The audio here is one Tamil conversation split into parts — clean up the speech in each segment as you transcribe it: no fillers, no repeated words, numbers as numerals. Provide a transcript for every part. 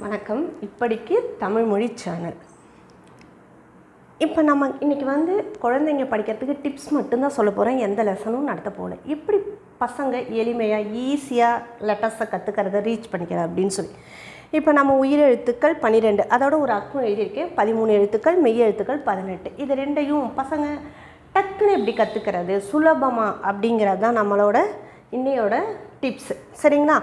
வணக்கம். இப்படிக்கு தமிழ் மொழி சேனல். இப்போ நம்ம இன்றைக்கி குழந்தைங்க படிக்கிறதுக்கு டிப்ஸ் மட்டும்தான் சொல்ல போகிறேன். எந்த லெசனும் நடத்த போகல. எப்படி பசங்க எளிமையாக ஈஸியாக லெட்டர்ஸை கற்றுக்கிறத ரீச் பண்ணிக்கிறது அப்படின்னு சொல்லி. இப்போ நம்ம உயிரெழுத்துக்கள் 12, அதோட ஒரு அக்கம் எழுதியிருக்கேன். 13 எழுத்துக்கள், மெய் எழுத்துக்கள் 18. இது ரெண்டையும் பசங்க டக்குன்னு எப்படி கற்றுக்கிறது சுலபமாக அப்படிங்கிறது தான் நம்மளோட இன்னையோட டிப்ஸு. சரிங்களா?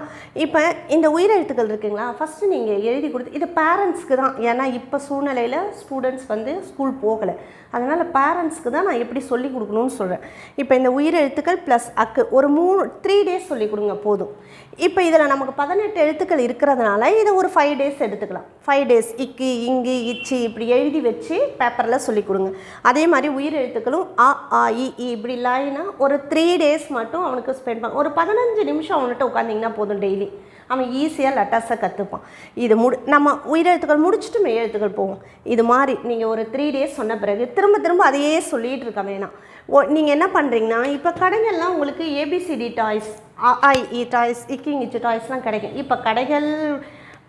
இப்போ இந்த உயிரெழுத்துக்கள் இருக்குங்களா, ஃபஸ்ட்டு நீங்கள் எழுதி கொடுத்து இது பேரண்ட்ஸ்க்கு தான். ஏன்னா இப்போ சூழ்நிலையில் ஸ்டூடெண்ட்ஸ் ஸ்கூல் போகலை, அதனால் பேரண்ட்ஸ்க்கு தான் நான் எப்படி சொல்லிக் கொடுக்கணும்னு சொல்கிறேன். இப்போ இந்த உயிரெழுத்துக்கள் ப்ளஸ் அக்கு ஒரு 3 டேஸ் சொல்லிக் கொடுங்க போதும். இப்போ இதில் நமக்கு 18 எழுத்துக்கள் இருக்கிறதுனால இதை ஒரு 5 டேஸ் எடுத்துக்கலாம். 5 டேஸ் இக்கு இங்கு இச்சு இப்படி எழுதி வச்சு பேப்பரில் சொல்லிக் கொடுங்க. அதே மாதிரி உயிரெழுத்துக்களும் அ ஆ இ இப்படி லைனாக ஒரு 3 டேஸ் மட்டும் அவனுக்கு ஸ்பெண்ட் பண்ண ஒரு 15 நிமிஷம் அவன்கிட்ட உட்காந்திங்கன்னா போதும். டெய்லி அவன் ஈஸியாக லெட்டர்ஸை கற்றுப்பான். இது நம்ம உயிரெழுத்துக்கள் முடிச்சுட்டு மெய் எழுத்துக்கள் போவோம். இது மாதிரி நீங்கள் ஒரு 3 டேஸ் சொன்ன பிறகு திரும்ப அதையே சொல்லிகிட்டு இருக்க வேணாம். நீங்கள் என்ன பண்ணுறீங்கன்னா, இப்போ கடைகள்லாம் உங்களுக்கு ஏபிசிடி டாய்ஸ், அஐஇ டாய்ஸ், இக்கிங் இச்சு டாய்ஸ்லாம் கிடைக்கும். இப்போ கடைகள்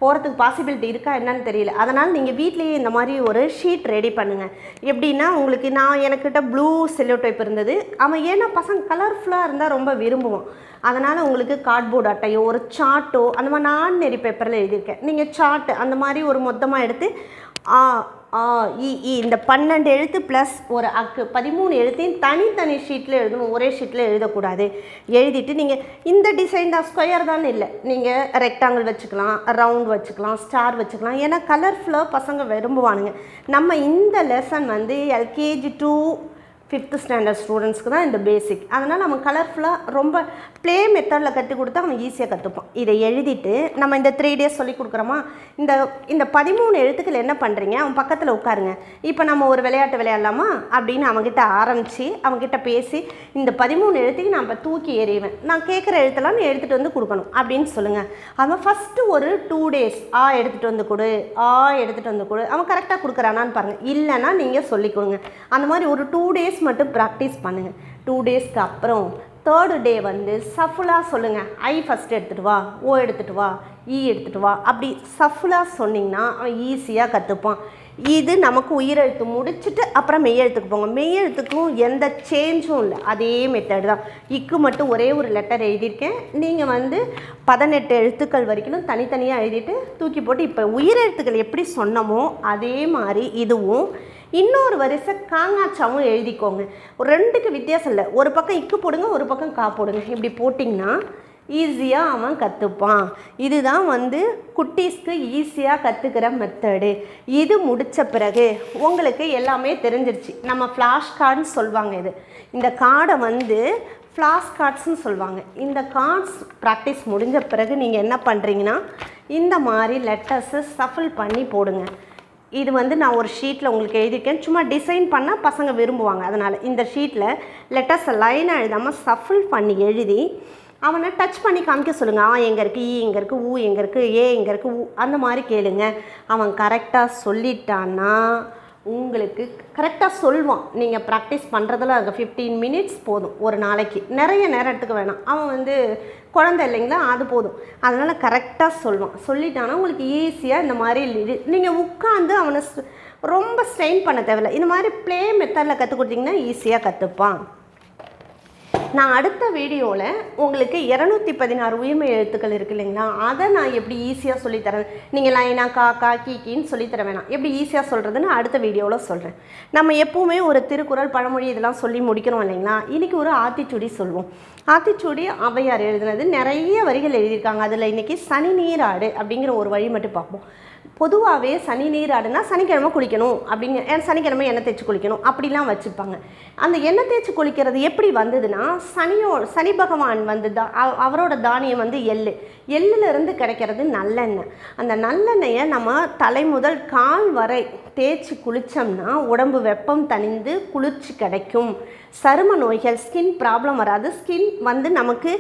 போகிறதுக்கு பாசிபிலிட்டி இருக்கா என்னன்னு தெரியல. அதனால் நீங்கள் வீட்லேயே இந்த மாதிரி ஒரு ஷீட் ரெடி பண்ணுங்கள். எப்படின்னா, உங்களுக்கு எனக்கிட்ட ப்ளூ செல்லோ டைப் இருந்தது. அவன் ஏன்னா பசங்க கலர்ஃபுல்லாக இருந்தால் ரொம்ப விரும்புவான். அதனால் உங்களுக்கு கார்ட்போர்ட் அட்டையோ ஒரு சார்ட்டோ அந்த மாதிரி நான் நெறி பேப்பரில் எழுதியிருக்கேன். நீங்கள் சார்ட்டு அந்த மாதிரி ஒரு மொத்தமாக எடுத்து இந்த 12 எழுத்து ப்ளஸ் ஒரு அக்கு 13 எழுத்தையும் தனித்தனி ஷீட்டில் எழுதணும். ஒரே ஷீட்டில் எழுதக்கூடாது. எழுதிட்டு நீங்கள் இந்த டிசைன் தான், ஸ்கொயர் தான் இல்லை, நீங்கள் ரெக்டாங்கிள் வச்சுக்கலாம், ரவுண்ட் வச்சுக்கலாம், ஸ்டார் வச்சுக்கலாம். ஏன்னா கலர்ஃபுல்லாக பசங்க விரும்புவானுங்க. நம்ம இந்த lesson LKG to 5th standard ஸ்டூடெண்ட்ஸ்க்கு தான் இந்த பேசிக். அதனால் நம்ம கலர்ஃபுல்லாக ரொம்ப ப்ளே மெத்தடில் கற்றுக் கொடுத்தா அவன் ஈஸியாக கற்றுப்பான். இதை எழுதிட்டு நம்ம இந்த 3 டேஸ் சொல்லி கொடுக்குறோமா, இந்த 13 எழுத்துக்கள் என்ன பண்ணுறீங்க, அவன் பக்கத்தில் உட்காருங்க. இப்போ நம்ம ஒரு விளையாட்டு விளையாடலாமா அப்படின்னு அவங்ககிட்ட ஆரம்பித்து அவங்ககிட்ட பேசி இந்த 13 எழுத்துக்கு நான் இப்போ தூக்கி எறிவேன், நான் கேட்குற எழுத்தெல்லாம் நீ எடுத்துகிட்டு வந்து கொடுக்கணும் அப்படின்னு சொல்லுங்கள். அவன் ஃபஸ்ட்டு ஒரு 2 டேஸ் எடுத்துகிட்டு வந்து கொடு, எடுத்துகிட்டு வந்து கொடு, அவன் கரெக்டாக கொடுக்குறானான்னு பாருங்கள். இல்லைன்னா நீங்கள் சொல்லிக் கொடுங்க. அந்த மாதிரி ஒரு 2 டேஸ் மட்டும் ப்ராக்டிஸ் பண்ணுங்கள். 2 டேஸ்க்கு அப்புறம் 3rd டே சஃபுலாக சொல்லுங்கள். ஐ ஃபஸ்ட்டு எடுத்துகிட்டு வா, ஓ எடுத்துகிட்டு வா, ஈ எடுத்துகிட்டு வா, அப்படி சஃபுலாக சொன்னிங்கன்னா அவன் ஈஸியாக கற்றுப்பான். இது நமக்கு உயிரெழுத்து முடிச்சுட்டு அப்புறம் மெய்யெழுத்துக்கு போங்க. மெய்யெழுத்துக்கும் எந்த சேஞ்சும் இல்லை, அதே மெத்தட் தான். இக்கு மட்டும் ஒரே ஒரு லெட்டர் எழுதியிருக்கேன். நீங்கள் 18 எழுத்துக்கள் வரைக்கும் தனித்தனியாக எழுதிட்டு தூக்கி போட்டு இப்போ உயிரெழுத்துக்கள் எப்படி சொன்னமோ அதே மாதிரி இதுவும் இன்னொரு வரிசை காங்காச்சாவும் எழுதிக்கோங்க. ஒரு 2க்கு வித்தியாசம் இல்லை. ஒரு பக்கம் இக்கு போடுங்க, ஒரு பக்கம் கா போடுங்க. இப்படி போட்டிங்கன்னா ஈஸியாக அவன் கற்றுப்பான். இதுதான் குட்டீஸ்க்கு ஈஸியாக கற்றுக்கிற மெத்தடு. இது முடித்த பிறகு உங்களுக்கு எல்லாமே தெரிஞ்சிருச்சு. நம்ம ஃப்ளாஷ் கார்டுன்னு சொல்லுவாங்க. இந்த கார்டை ஃப்ளாஷ் கார்ட்ஸ்ன்னு சொல்லுவாங்க. இந்த கார்ட்ஸ் ப்ராக்டிஸ் முடிஞ்ச பிறகு நீங்கள் என்ன பண்ணுறீங்கன்னா, இந்த மாதிரி லெட்டர்ஸை சஃபில் பண்ணி போடுங்க. இது நான் ஒரு ஷீட்டில் உங்களுக்கு எழுதியிருக்கேன். சும்மா டிசைன் பண்ணால் பசங்க விரும்புவாங்க. அதனால் இந்த ஷீட்டில் லெட்டர்ஸை லைனாக எழுதாமல் சஃபில் பண்ணி எழுதி அவனை டச் பண்ணி காமிக்க சொல்லுங்கள். எங்கே இருக்குது, ஈ எங்கே இருக்குது, ஊ எங்கே இருக்குது, ஏ எங்கே இருக்குது, ஊ அந்த மாதிரி கேளுங்க. அவன் கரெக்டாக சொல்லிட்டான்னா உங்களுக்கு கரெக்டாக சொல்வான். நீங்கள் ப்ராக்டிஸ் பண்ணுறதுல 15 மினிட்ஸ் போதும் ஒரு நாளைக்கு. நிறைய நேரம் எடுத்துக்க வேணாம். அவன் குழந்தை இல்லைங்களா, அது போதும். அதனால் கரெக்டாக சொல்வான். சொல்லிட்டானா உங்களுக்கு ஈஸியாக இந்த மாதிரி நீங்கள் உட்காந்து அவனை ரொம்ப ஸ்ட்ரெயின் பண்ண தேவையில்லை. இந்த மாதிரி ப்ளே மெத்தடில் கற்றுக் கொடுத்தீங்கன்னா ஈஸியாக கற்றுப்பான். நான் அடுத்த வீடியோவில் உங்களுக்கு 216 உயிர்மை எழுத்துக்கள் இருக்குது இல்லைங்களா, அதை நான் எப்படி ஈஸியாக சொல்லித்தரேன். நீங்கள் லைனா கா கீக்கின்னு சொல்லித்தர வேணாம். எப்படி ஈஸியாக சொல்கிறதுன்னு அடுத்த வீடியோவில் சொல்கிறேன். நம்ம எப்போவுமே ஒரு திருக்குறள், பழமொழி இதெல்லாம் சொல்லி முடிக்கிறோம் இல்லைங்களா. இன்றைக்கி ஒரு ஆத்திச்சூடி சொல்வோம். ஆத்திச்சூடி ஔவையார் எழுதுனது. நிறைய வரிகள் எழுதியிருக்காங்க. அதில் இன்றைக்கி சனி நீராடு அப்படிங்கிற ஒரு வழி மட்டும் பார்ப்போம். பொதுவாகவே சனி நீராடுனா சனிக்கிழமை குளிக்கணும் அப்படிங்க, சனிக்கிழமை எண்ணெய் தேய்ச்சி குளிக்கணும் அப்படிலாம் வச்சுருப்பாங்க. அந்த எண்ணெய் தேய்ச்சி குளிக்கிறது எப்படி வந்ததுன்னா, சனி பகவான் அவரோட தானியம் எள்ளிலிருந்து கிடைக்கிறது நல்லெண்ணெய். அந்த நல்லெண்ணெயை நம்ம தலை முதல் கால் வரை தேய்ச்சி குளித்தோம்னா உடம்பு வெப்பம் தணிந்து குளிர்ச்சி கிடைக்கும். சரும நோய்கள், ஸ்கின் ப்ராப்ளம் வராது. ஸ்கின் நமக்கு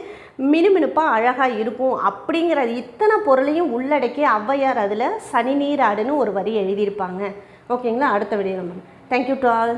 மினுமினுப்பாக அழகாக இருக்கும். அப்படிங்கிற இத்தனை பொருளையும் உள்ளடக்கி ஔவையார் அதில் சனி நீராடுன்னு ஒரு வரி எழுதியிருப்பாங்க. ஓகேங்களா? அடுத்த வீடியோ. Thank you to all.